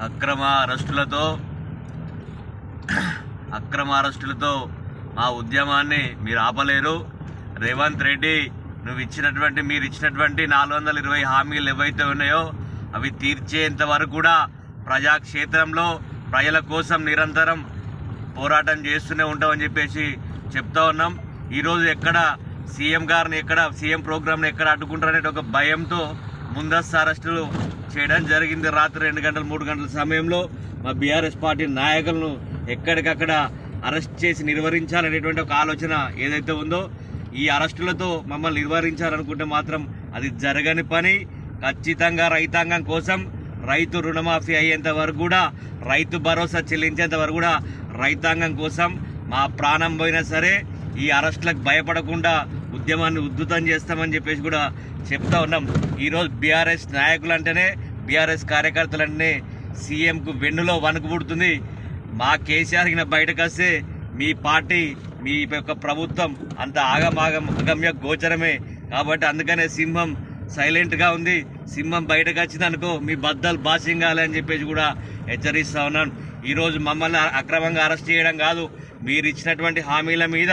అక్రమ అరెస్టులతో మా ఉద్యమాన్ని మీరు ఆపలేరు. రేవంత్ రెడ్డి మీరు ఇచ్చినటువంటి 420 హామీలు ఏవైతే ఉన్నాయో అవి తీర్చేంత వరకు కూడా ప్రజాక్షేత్రంలో ప్రజల కోసం నిరంతరం పోరాటం చేస్తూనే ఉంటామని చెప్పేసి చెప్తా ఉన్నాం. ఈరోజు ఎక్కడ సీఎం ప్రోగ్రామ్ని ఎక్కడ అడ్డుకుంటారనే ఒక భయంతో ముందస్తు అరెస్టులు చేయడం జరిగింది. రాత్రి 2 గంటలు 3 గంటల సమయంలో మా బీఆర్ఎస్ పార్టీ నాయకులను ఎక్కడికక్కడ అరెస్ట్ చేసి నిర్వహించాలనేటువంటి ఒక ఆలోచన ఏదైతే ఉందో, ఈ అరెస్టులతో మమ్మల్ని నిర్వహించాలనుకుంటే మాత్రం అది జరగని పని. ఖచ్చితంగా రైతాంగం కోసం రైతు రుణమాఫీ అయ్యేంత వరకు కూడా, రైతు భరోసా చెల్లించేంత వరకు కూడా రైతాంగం కోసం మా ప్రాణం పోయినా సరే ఈ అరెస్టులకు భయపడకుండా ఉద్యమాన్ని ఉద్ధృతం చేస్తామని చెప్పేసి కూడా చెప్తా ఉన్నాం. ఈరోజు బీఆర్ఎస్ నాయకులు అంటేనే, బీఆర్ఎస్ కార్యకర్తలంటేనే సీఎంకు వెన్నులో వణుకు పుడుతుంది. మా కేసీఆర్ బయటకు వస్తే మీ పార్టీ, మీ యొక్క ప్రభుత్వం అంత అగమ్య గోచరమే. కాబట్టి అందుకనే సింహం సైలెంట్గా ఉంది. సింహం బయటకు వచ్చిందనుకో మీ బద్దలు బాసింగాలి అని చెప్పేసి కూడా హెచ్చరిస్తా ఉన్నాను. ఈరోజు మమ్మల్ని అక్రమంగా అరెస్ట్ చేయడం కాదు, మీరు ఇచ్చినటువంటి హామీల మీద,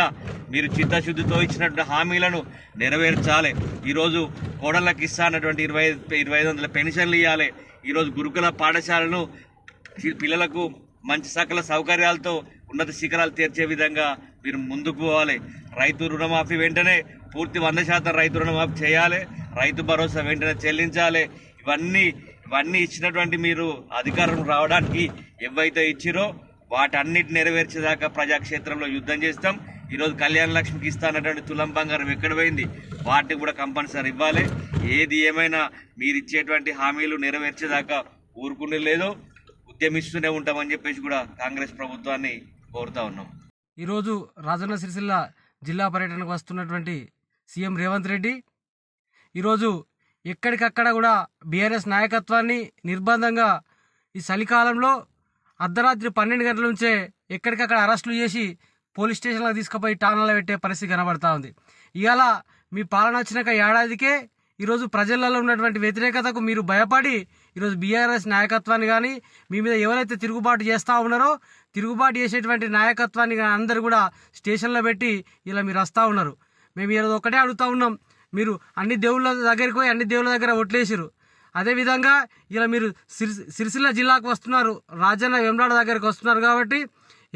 మీరు చిత్తశుద్ధితో ఇచ్చినటువంటి హామీలను నెరవేర్చాలి. ఈరోజు కోడళ్ళకి ఇస్తా అన్నటువంటి 2500 పెన్షన్లు ఇవ్వాలి. ఈరోజు గురుకుల పాఠశాలను పిల్లలకు మంచి సకల సౌకర్యాలతో ఉన్నత శిఖరాలు తీర్చే విధంగా మీరు ముందుకు పోవాలి. రైతు రుణమాఫీ వెంటనే పూర్తి 100% రైతు రుణమాఫీ చేయాలి. రైతు భరోసా వెంటనే చెల్లించాలి. ఇవన్నీ ఇచ్చినటువంటి మీరు అధికారం రావడానికి ఏవైతే ఇచ్చిరో వాటన్నిటి నెరవేర్చేదాకా ప్రజాక్షేత్రంలో యుద్ధం చేస్తాం. ఈరోజు కళ్యాణ లక్ష్మికి ఇస్తానటువంటి తులం బంగారం ఎక్కడ పోయింది, వాటిని కూడా కంపల్సరీ ఇవ్వాలి. ఏది ఏమైనా మీరు ఇచ్చేటువంటి హామీలు నెరవేర్చేదాకా ఊరుకునే లేదు, ఉద్యమిస్తూనే ఉంటామని చెప్పేసి కూడా కాంగ్రెస్ ప్రభుత్వాన్ని కోరుతా ఉన్నాం. ఈరోజు రాజన్న సిరిసిల్ల జిల్లా పర్యటనకు వస్తున్నటువంటి సీఎం రేవంత్ రెడ్డి ఈరోజు ఎక్కడికక్కడ కూడా బీఆర్ఎస్ నాయకత్వాన్ని నిర్బంధంగా ఈ చలికాలంలో అర్ధరాత్రి 12 గంటల నుంచే ఎక్కడికక్కడ అరెస్టులు చేసి పోలీస్ స్టేషన్లకు తీసుకుపోయి టానాలో పెట్టే పరిస్థితి కనబడతా ఉంది. ఇవాళ మీ పాలన వచ్చినాక ఏడాదికే ఈరోజు ప్రజలలో ఉన్నటువంటి వ్యతిరేకతకు మీరు భయపడి ఈరోజు బీఆర్ఎస్ నాయకత్వాన్ని కానీ, మీ మీద ఎవరైతే తిరుగుబాటు చేస్తూ ఉన్నారో తిరుగుబాటు చేసేటువంటి నాయకత్వాన్ని కానీ అందరూ కూడా స్టేషన్లో పెట్టి ఇలా మీరు వస్తూ ఉన్నారు. మేము ఈరోజు ఒకటే అడుగుతూ ఉన్నాం, మీరు అన్ని దేవుళ్ళ దగ్గరికి పోయి అన్ని దేవుళ్ళ దగ్గర ఒట్లేసిరు. అదేవిధంగా ఇలా మీరు సిరిసిల్ల జిల్లాకు వస్తున్నారు, రాజన్న వెమ్లాడ దగ్గరికి వస్తున్నారు. కాబట్టి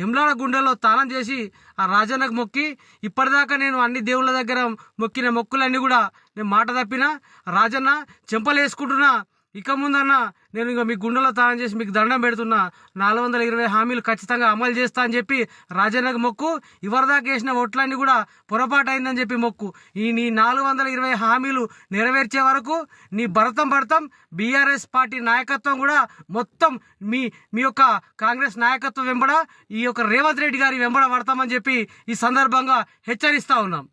వెమ్లాడ గుండెలో తాళం చేసి ఆ రాజన్నకు మొక్కి, ఇప్పటిదాకా నేను అన్ని దేవుళ్ళ దగ్గర మొక్కిన మొక్కులన్నీ కూడా నేను మాట తప్పినా, రాజన్న చెంపలు వేసుకుంటున్నా, ఇక ముందన్నా నేను ఇంకా మీ గుండెలో తాళం చేసి మీకు దండం పెడుతున్నా, 420 హామీలు ఖచ్చితంగా అమలు చేస్తా అని చెప్పి రాజన్నకు మొక్కు. ఇవరిదాకా వేసిన ఓట్లన్నీ కూడా పొరపాటు అయిందని చెప్పి మొక్కు. నీ 420 హామీలు నెరవేర్చే వరకు నీ భరతం బీఆర్ఎస్ పార్టీ నాయకత్వం కూడా మొత్తం మీ యొక్క కాంగ్రెస్ నాయకత్వం వెంబడ ఈ యొక్క రేవంత్ రెడ్డి గారి వెంబడ పడతామని చెప్పి ఈ సందర్భంగా హెచ్చరిస్తా ఉన్నాం.